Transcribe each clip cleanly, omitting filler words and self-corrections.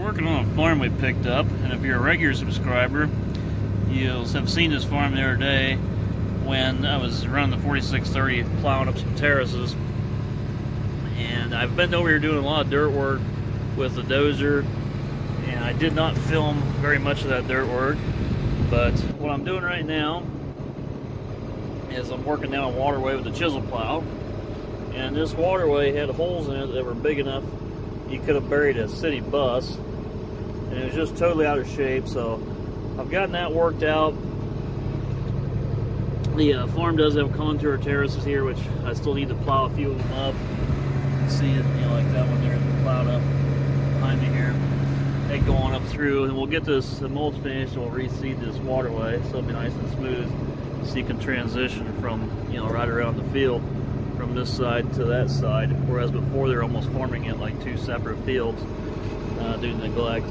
Working on a farm we picked up, and if you're a regular subscriber, you'll have seen this farm the other day when I was running the 4630 plowing up some terraces. And I've been over here doing a lot of dirt work with the dozer, and I did not film very much of that dirt work. But what I'm doing right now is I'm working down a waterway with the chisel plow, and this waterway had holes in it that were big enough you could have buried a city bus, and it was just totally out of shape. So I've gotten that worked out. The farm does have contour terraces here, which I still need to plow a few of them up. You can see it, like that one there, plowed up behind me here. They go on up through, and we'll get this mulch finished, and we'll reseed this waterway so it'll be nice and smooth, so you can transition from, right around the field from this side to that side, whereas before they're almost forming it like two separate fields due to neglect.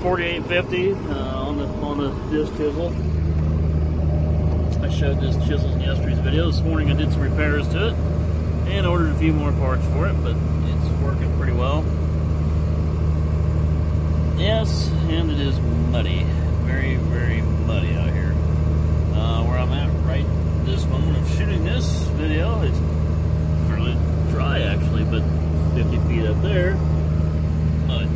4850 on the disc chisel. I showed this chisel in yesterday's video. This morning I did some repairs to it and ordered a few more parts for it, but it's working pretty well. Yes, and it is muddy, very, very muddy out here. Where I'm at right this moment of shooting this video, it's fairly dry actually, but 50 feet up there, mud.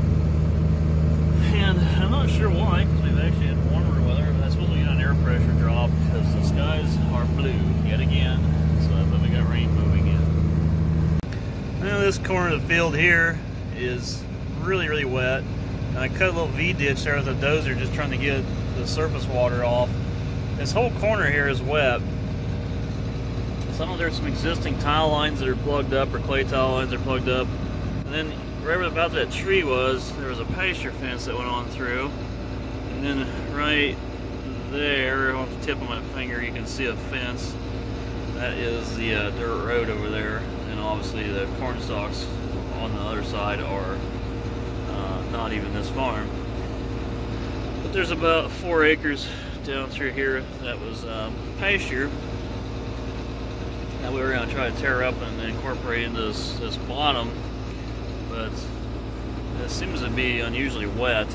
And I'm not sure why, because we've actually had warmer weather. I suppose we got an air pressure drop because the skies are blue yet again, so then we got rain moving in. Now this corner of the field here is really, really wet. And I cut a little V-ditch there with a dozer just trying to get the surface water off. This whole corner here is wet. There's some existing tile lines that are plugged up, or clay tile lines are plugged up. And then right about that tree was, there was a pasture fence that went on through. And then right there, on the tip of my finger, you can see a fence. That is the dirt road over there. And obviously the corn stalks on the other side are not even this farm. But there's about 4 acres down through here that was pasture that we were going to try to tear up and incorporate into this bottom, but it seems to be unusually wet.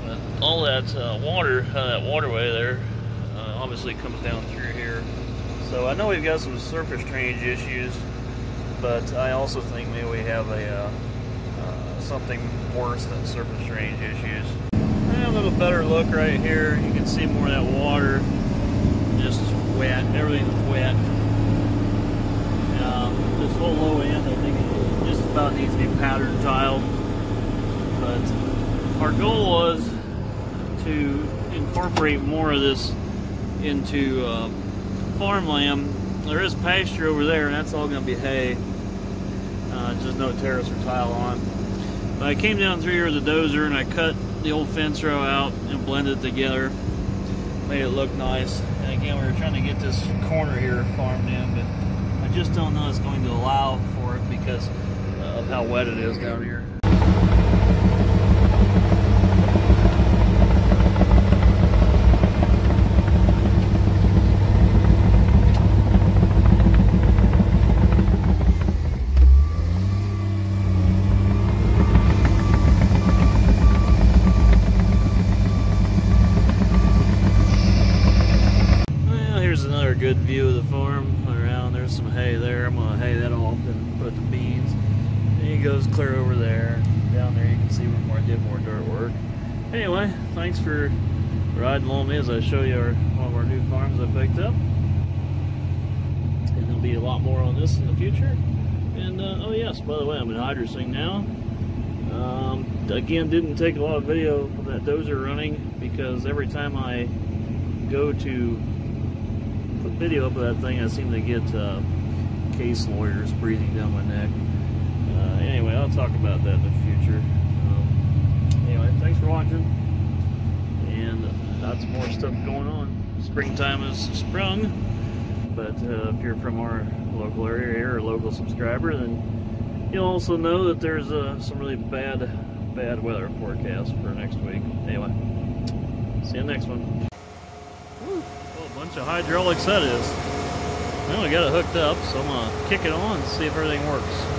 But all that water, that waterway there, obviously comes down through here. So I know we've got some surface drainage issues, but I also think maybe we have a something worse than surface drainage issues. And a little better look right here. You can see more of that water, just wet. Everything's wet. This whole low end, I think, it just about needs to be pattern tiled. But our goal was to incorporate more of this into farmland. There is pasture over there, and that's all going to be hay. Just no terrace or tile on. But I came down through here with a dozer and I cut the old fence row out and blended it together. Made it look nice. And again, we were trying to get this corner here farmed in, but I just don't know it's going to allow for it because of how wet it is down here. Good view of the farm around. There's some hay there. I'm gonna hay that off and put the beans. And he goes clear over there. Down there you can see where I did more dirt work. Anyway, thanks for riding along with me as I show you one of our new farms I picked up. And there'll be a lot more on this in the future. And oh yes, by the way, I'm in hydrosync now. Again, didn't take a lot of video of that dozer running because every time I go to put video up of that thing, I seem to get case lawyers breathing down my neck. Anyway, I'll talk about that in the future. Anyway, thanks for watching, and lots more stuff going on. Springtime has sprung, but if you're from our local area here or a local subscriber, then you'll also know that there's some really bad weather forecast for next week. Anyway, see you next one. Bunch of hydraulics that is. Well, we got it hooked up, so I'm gonna kick it on and see if everything works.